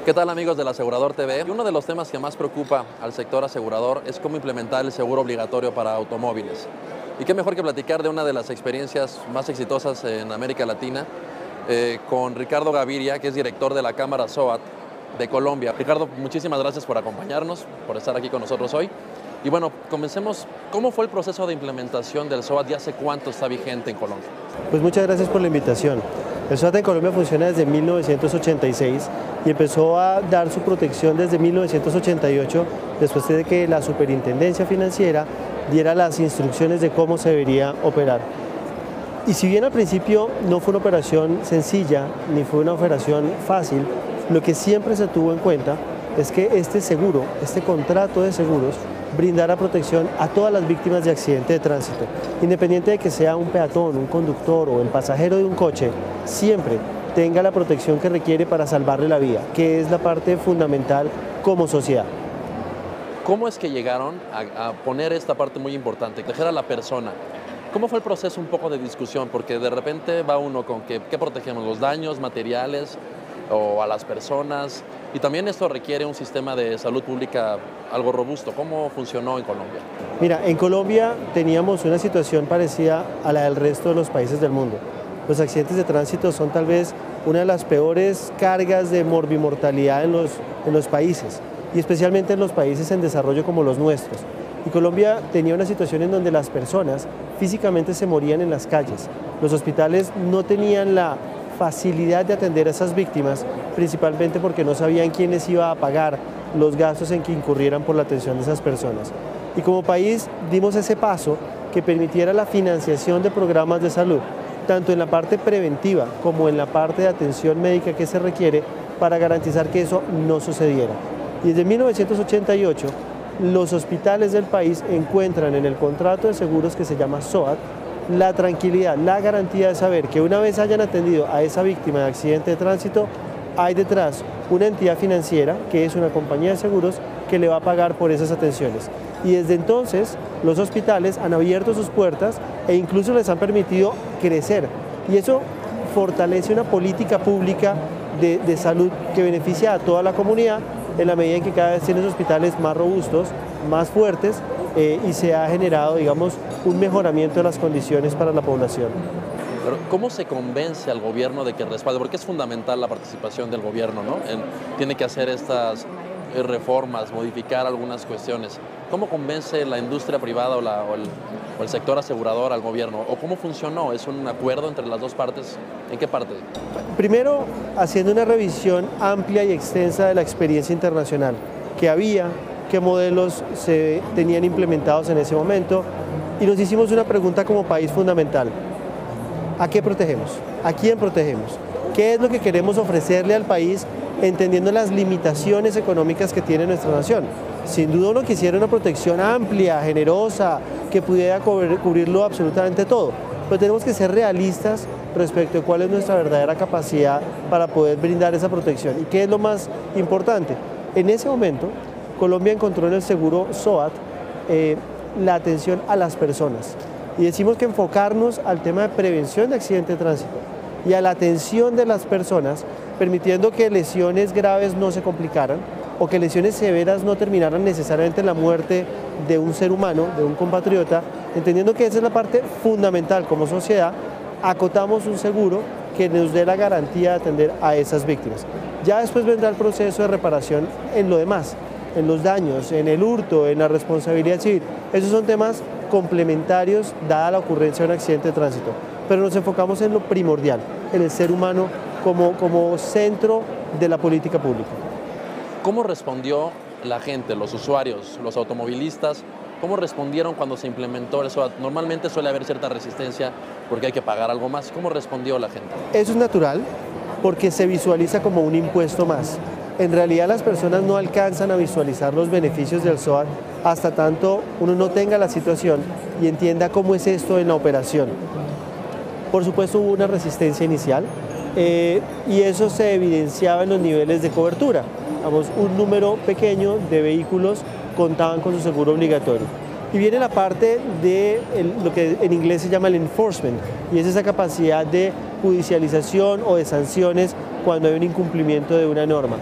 ¿Qué tal, amigos del Asegurador TV? Uno de los temas que más preocupa al sector asegurador es cómo implementar el seguro obligatorio para automóviles. Y qué mejor que platicar de una de las experiencias más exitosas en América Latina con Ricardo Gaviria, que es director de la Cámara SOAT de Colombia. Ricardo, muchísimas gracias por acompañarnos, por estar aquí con nosotros hoy. Y bueno, comencemos. ¿Cómo fue el proceso de implementación del SOAT y hace cuánto está vigente en Colombia? Pues muchas gracias por la invitación. El SOAT en Colombia funciona desde 1986 y empezó a dar su protección desde 1988, después de que la Superintendencia Financiera diera las instrucciones de cómo se debería operar. Y si bien al principio no fue una operación sencilla, ni fue una operación fácil, lo que siempre se tuvo en cuenta es que este seguro, este contrato de seguros, brindara protección a todas las víctimas de accidente de tránsito, independiente de que sea un peatón, un conductor o el pasajero de un coche, siempre tenga la protección que requiere para salvarle la vida, que es la parte fundamental como sociedad. ¿Cómo es que llegaron a poner esta parte muy importante, proteger a la persona? ¿Cómo fue el proceso un poco de discusión? Porque de repente va uno con que ¿qué protegemos? ¿Los daños materiales o a las personas? Y también esto requiere un sistema de salud pública algo robusto. ¿Cómo funcionó en Colombia? Mira, en Colombia teníamos una situación parecida a la del resto de los países del mundo. Los accidentes de tránsito son tal vez una de las peores cargas de morbimortalidad en los países, y especialmente en los países en desarrollo como los nuestros. Y Colombia tenía una situación en donde las personas físicamente se morían en las calles. Los hospitales no tenían la facilidad de atender a esas víctimas, principalmente porque no sabían quién les iba a pagar los gastos en que incurrieran por la atención de esas personas. Y como país dimos ese paso que permitiera la financiación de programas de salud, tanto en la parte preventiva como en la parte de atención médica que se requiere para garantizar que eso no sucediera. Y desde 1988, los hospitales del país encuentran en el contrato de seguros que se llama SOAT la tranquilidad, la garantía de saber que una vez hayan atendido a esa víctima de accidente de tránsito, hay detrás una entidad financiera, que es una compañía de seguros, que le va a pagar por esas atenciones. Y desde entonces los hospitales han abierto sus puertas e incluso les han permitido crecer. Y eso fortalece una política pública de salud que beneficia a toda la comunidad en la medida en que cada vez tienes hospitales más robustos, más fuertes, y se ha generado, digamos, un mejoramiento de las condiciones para la población. Pero ¿cómo se convence al gobierno de que respalde? Porque es fundamental la participación del gobierno, ¿no? Tiene que hacer estas reformas, modificar algunas cuestiones. ¿Cómo convence la industria privada o el sector asegurador al gobierno? ¿O cómo funcionó? ¿Es un acuerdo entre las dos partes? ¿En qué parte? Primero, haciendo una revisión amplia y extensa de la experiencia internacional que había, qué modelos se tenían implementados en ese momento, y nos hicimos una pregunta como país fundamental: ¿a qué protegemos? ¿A quién protegemos? ¿Qué es lo que queremos ofrecerle al país, entendiendo las limitaciones económicas que tiene nuestra nación? Sin duda uno quisiera una protección amplia, generosa, que pudiera cubrirlo absolutamente todo, pero tenemos que ser realistas respecto a cuál es nuestra verdadera capacidad para poder brindar esa protección. ¿Y qué es lo más importante? En ese momento, Colombia encontró en el seguro SOAT la atención a las personas, y decimos que enfocarnos al tema de prevención de accidente de tránsito y a la atención de las personas, permitiendo que lesiones graves no se complicaran o que lesiones severas no terminaran necesariamente en la muerte de un ser humano, de un compatriota, entendiendo que esa es la parte fundamental como sociedad. Acotamos un seguro que nos dé la garantía de atender a esas víctimas. Ya después vendrá el proceso de reparación en lo demás, en los daños, en el hurto, en la responsabilidad civil. Esos son temas complementarios dada la ocurrencia de un accidente de tránsito, pero nos enfocamos en lo primordial, en el ser humano como centro de la política pública. ¿Cómo respondió la gente, los usuarios, los automovilistas? ¿Cómo respondieron cuando se implementó el SOAT? Normalmente suele haber cierta resistencia porque hay que pagar algo más. ¿Cómo respondió la gente? Eso es natural porque se visualiza como un impuesto más. En realidad las personas no alcanzan a visualizar los beneficios del SOAT hasta tanto uno no tenga la situación y entienda cómo es esto en la operación. Por supuesto hubo una resistencia inicial y eso se evidenciaba en los niveles de cobertura. Vamos, un número pequeño de vehículos contaban con su seguro obligatorio. Y viene la parte de lo que en inglés se llama el enforcement, y es esa capacidad de judicialización o de sanciones cuando hay un incumplimiento de una norma.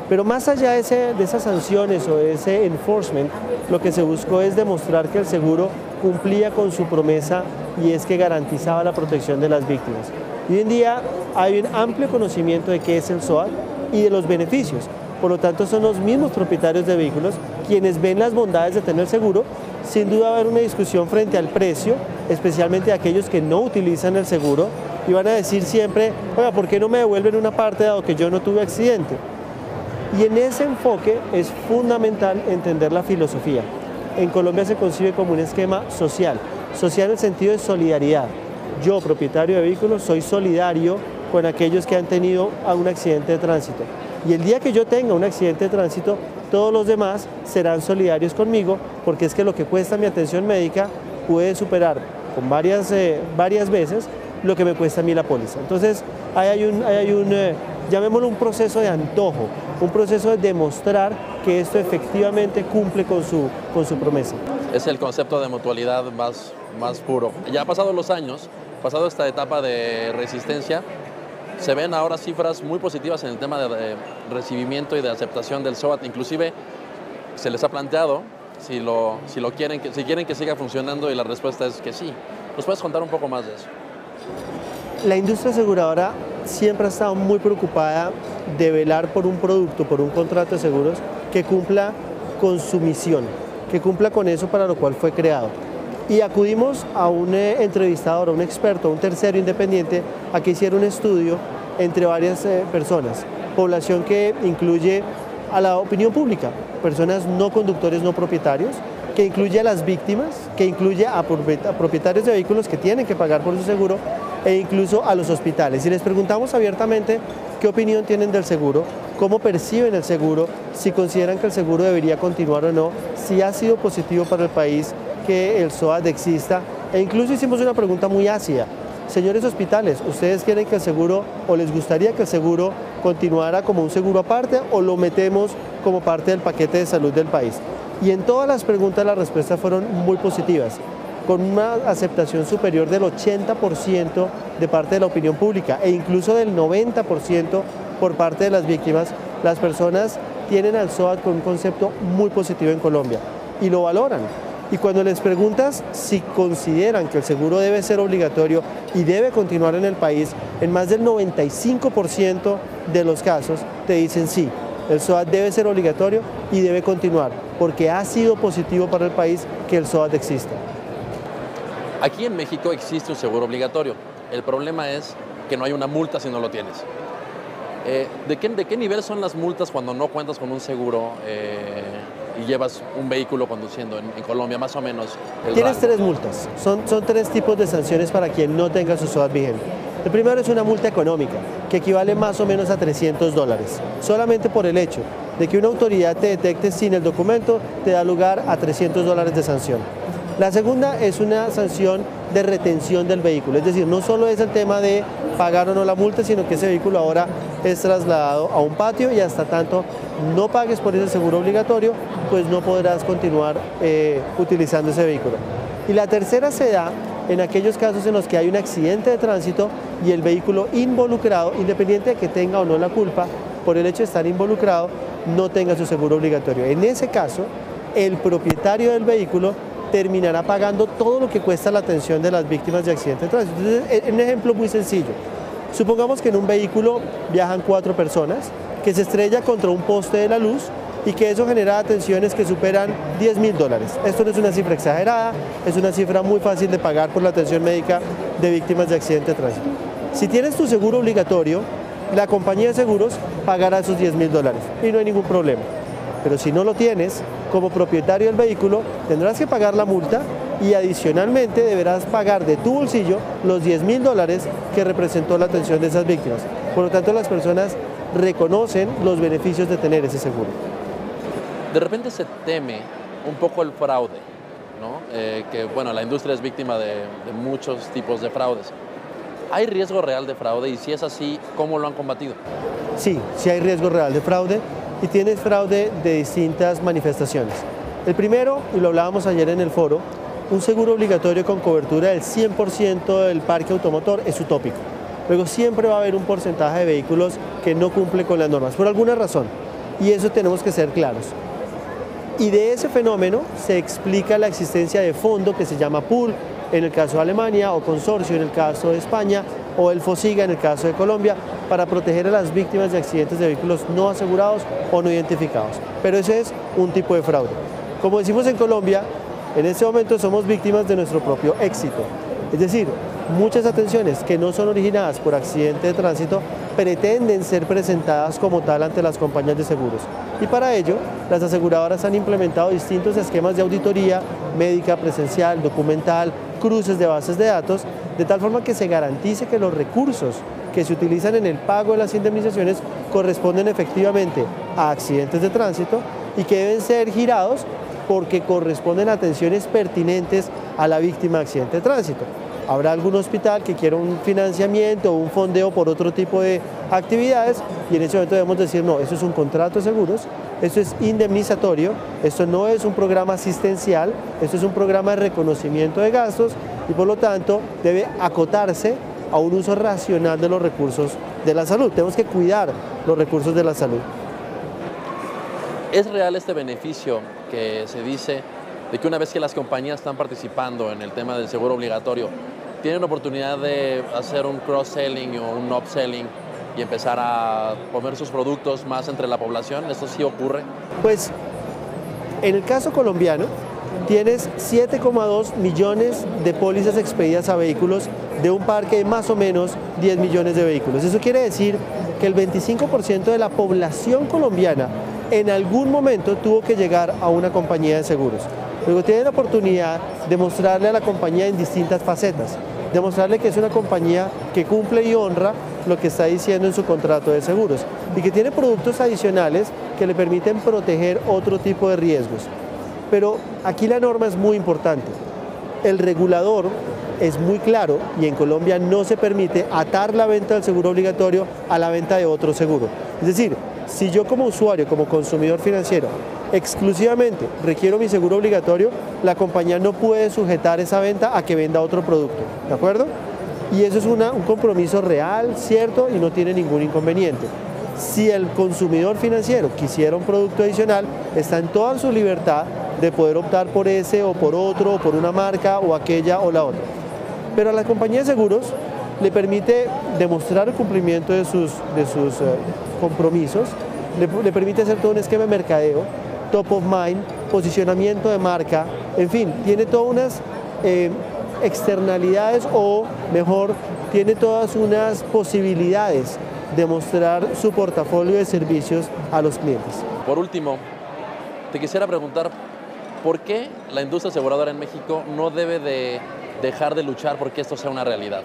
Pero más allá de esas sanciones o de ese enforcement, lo que se buscó es demostrar que el seguro cumplía con su promesa y es que garantizaba la protección de las víctimas. Y hoy en día hay un amplio conocimiento de qué es el SOAT y de los beneficios. Por lo tanto, son los mismos propietarios de vehículos quienes ven las bondades de tener seguro. Sin duda va a haber una discusión frente al precio, especialmente aquellos que no utilizan el seguro y van a decir siempre, oiga, ¿por qué no me devuelven una parte dado que yo no tuve accidente? Y en ese enfoque es fundamental entender la filosofía. En Colombia se concibe como un esquema social en el sentido de solidaridad. Yo, propietario de vehículos, soy solidario con aquellos que han tenido un accidente de tránsito. Y el día que yo tenga un accidente de tránsito, todos los demás serán solidarios conmigo, porque es que lo que cuesta mi atención médica puede superar con varias veces lo que me cuesta a mí la póliza. Entonces, llamémoslo un proceso de antojo, un proceso de demostrar que esto efectivamente cumple con su promesa. Es el concepto de mutualidad más puro. Ya ha pasado los años, pasado esta etapa de resistencia, se ven ahora cifras muy positivas en el tema de recibimiento y de aceptación del SOAT. Inclusive se les ha planteado si quieren que siga funcionando y la respuesta es que sí. ¿Nos puedes contar un poco más de eso? La industria aseguradora siempre ha estado muy preocupada de velar por un producto, por un contrato de seguros que cumpla con su misión, que cumpla con eso para lo cual fue creado. Y acudimos a un entrevistador, a un experto, a un tercero independiente, a que hiciera un estudio entre varias personas, población que incluye a la opinión pública, personas no conductores, no propietarios, que incluye a las víctimas, que incluye a propietarios de vehículos que tienen que pagar por su seguro e incluso a los hospitales. Y les preguntamos abiertamente qué opinión tienen del seguro, cómo perciben el seguro, si consideran que el seguro debería continuar o no, si ha sido positivo para el país que el SOAT exista, e incluso hicimos una pregunta muy ácida. Señores hospitales, ¿ustedes quieren que el seguro o les gustaría que el seguro continuara como un seguro aparte o lo metemos como parte del paquete de salud del país? Y en todas las preguntas las respuestas fueron muy positivas, con una aceptación superior del 80% de parte de la opinión pública e incluso del 90% por parte de las víctimas. Las personas tienen al SOAT con un concepto muy positivo en Colombia y lo valoran. Y cuando les preguntas si consideran que el seguro debe ser obligatorio y debe continuar en el país, en más del 95% de los casos te dicen sí, el SOAT debe ser obligatorio y debe continuar, porque ha sido positivo para el país que el SOAT exista. Aquí en México existe un seguro obligatorio. El problema es que no hay una multa si no lo tienes. ¿De qué nivel son las multas cuando no cuentas con un seguro y llevas un vehículo conduciendo en Colombia, más o menos? Tienes tres multas. Son tres tipos de sanciones para quien no tenga su SOAT vigente. El primero es una multa económica, que equivale más o menos a $300, solamente por el hecho de que una autoridad te detecte sin el documento, te da lugar a $300 de sanción. La segunda es una sanción de retención del vehículo, es decir, no solo es el tema de pagar o no la multa, sino que ese vehículo ahora es trasladado a un patio y hasta tanto no pagues por ese seguro obligatorio, pues no podrás continuar utilizando ese vehículo. Y la tercera se da en aquellos casos en los que hay un accidente de tránsito y el vehículo involucrado, independiente de que tenga o no la culpa, por el hecho de estar involucrado, no tenga su seguro obligatorio. En ese caso, el propietario del vehículo terminará pagando todo lo que cuesta la atención de las víctimas de accidentes de tránsito. Entonces, un ejemplo muy sencillo. Supongamos que en un vehículo viajan 4 personas, que se estrella contra un poste de la luz y que eso genera atenciones que superan $10.000. Esto no es una cifra exagerada, es una cifra muy fácil de pagar por la atención médica de víctimas de accidentes de tránsito. Si tienes tu seguro obligatorio, la compañía de seguros pagará esos $10.000 y no hay ningún problema. Pero si no lo tienes, como propietario del vehículo, tendrás que pagar la multa y adicionalmente deberás pagar de tu bolsillo los $10.000 que representó la atención de esas víctimas. Por lo tanto, las personas reconocen los beneficios de tener ese seguro. De repente se teme un poco el fraude, ¿no? Que bueno, la industria es víctima de muchos tipos de fraudes. ¿Hay riesgo real de fraude? Y si es así, ¿cómo lo han combatido? Sí hay riesgo real de fraude y tienes fraude de distintas manifestaciones. El primero, y lo hablábamos ayer en el foro, un seguro obligatorio con cobertura del 100% del parque automotor es utópico. Luego siempre va a haber un porcentaje de vehículos que no cumple con las normas, por alguna razón. y eso tenemos que ser claros. Y de ese fenómeno se explica la existencia de fondo que se llama pool en el caso de Alemania, o consorcio en el caso de España, o el FOSIGA en el caso de Colombia, para proteger a las víctimas de accidentes de vehículos no asegurados o no identificados. Pero ese es un tipo de fraude. Como decimos en Colombia, en este momento somos víctimas de nuestro propio éxito. Es decir, muchas atenciones que no son originadas por accidente de tránsito pretenden ser presentadas como tal ante las compañías de seguros. Y para ello, las aseguradoras han implementado distintos esquemas de auditoría médica, presencial, documental, cruces de bases de datos, de tal forma que se garantice que los recursos que se utilizan en el pago de las indemnizaciones corresponden efectivamente a accidentes de tránsito y que deben ser girados porque corresponden a atenciones pertinentes a la víctima de accidente de tránsito. Habrá algún hospital que quiera un financiamiento o un fondeo por otro tipo de actividades y en ese momento debemos decir, no, eso es un contrato de seguros, esto es indemnizatorio, esto no es un programa asistencial, esto es un programa de reconocimiento de gastos y por lo tanto debe acotarse a un uso racional de los recursos de la salud. Tenemos que cuidar los recursos de la salud. ¿Es real este beneficio que se dice de que una vez que las compañías están participando en el tema del seguro obligatorio, tienen la oportunidad de hacer un cross-selling o un upselling y empezar a poner sus productos más entre la población? ¿Esto sí ocurre? Pues en el caso colombiano tienes 7,2 millones de pólizas expedidas a vehículos de un parque de más o menos 10 millones de vehículos. Eso quiere decir que el 25% de la población colombiana en algún momento tuvo que llegar a una compañía de seguros. Luego tiene la oportunidad de mostrarle a la compañía en distintas facetas, demostrarle que es una compañía que cumple y honra lo que está diciendo en su contrato de seguros y que tiene productos adicionales que le permiten proteger otro tipo de riesgos. Pero aquí la norma es muy importante. El regulador es muy claro y en Colombia no se permite atar la venta del seguro obligatorio a la venta de otro seguro. Es decir, si yo como usuario, como consumidor financiero, exclusivamente requiero mi seguro obligatorio, la compañía no puede sujetar esa venta a que venda otro producto, ¿de acuerdo? Y eso es un compromiso real, cierto, y no tiene ningún inconveniente. Si el consumidor financiero quisiera un producto adicional, está en toda su libertad de poder optar por ese o por otro, o por una marca o aquella o la otra. Pero a la compañía de seguros le permite demostrar el cumplimiento de sus compromisos, le permite hacer todo un esquema de mercadeo, top of mind, posicionamiento de marca, en fin, tiene todas unas externalidades o mejor, tiene todas unas posibilidades de mostrar su portafolio de servicios a los clientes. Por último, te quisiera preguntar, ¿por qué la industria aseguradora en México no debe de dejar de luchar porque esto sea una realidad?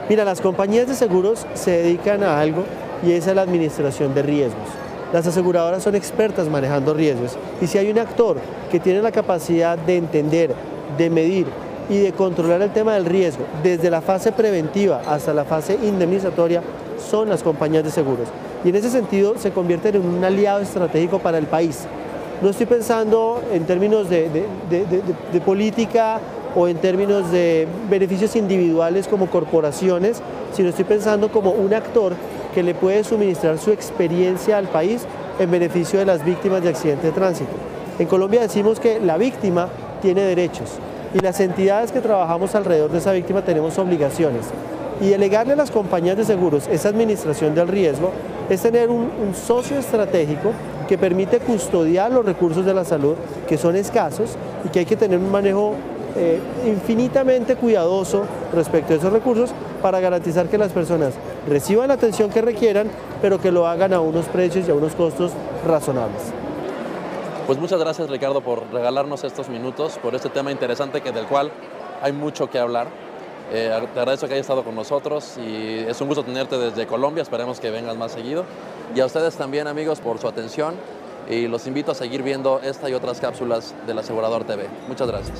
Mira, las compañías de seguros se dedican a algo y es a la administración de riesgos. Las aseguradoras son expertas manejando riesgos y si hay un actor que tiene la capacidad de entender, de medir y de controlar el tema del riesgo desde la fase preventiva hasta la fase indemnizatoria, son las compañías de seguros. Y en ese sentido se convierten en un aliado estratégico para el país. No estoy pensando en términos de política o en términos de beneficios individuales como corporaciones, sino estoy pensando como un actor que le puede suministrar su experiencia al país en beneficio de las víctimas de accidentes de tránsito. En Colombia decimos que la víctima tiene derechos y las entidades que trabajamos alrededor de esa víctima tenemos obligaciones. Y delegarle a las compañías de seguros esa administración del riesgo es tener un socio estratégico que permite custodiar los recursos de la salud, que son escasos y que hay que tener un manejo infinitamente cuidadoso respecto a esos recursos para garantizar que las personas reciban la atención que requieran, pero que lo hagan a unos precios y a unos costos razonables. Pues muchas gracias, Ricardo, por regalarnos estos minutos, por este tema interesante del cual hay mucho que hablar. Te agradezco que hayas estado con nosotros y es un gusto tenerte desde Colombia, esperemos que vengas más seguido. Y a ustedes también, amigos, por su atención y los invito a seguir viendo esta y otras cápsulas del Asegurador TV. Muchas gracias.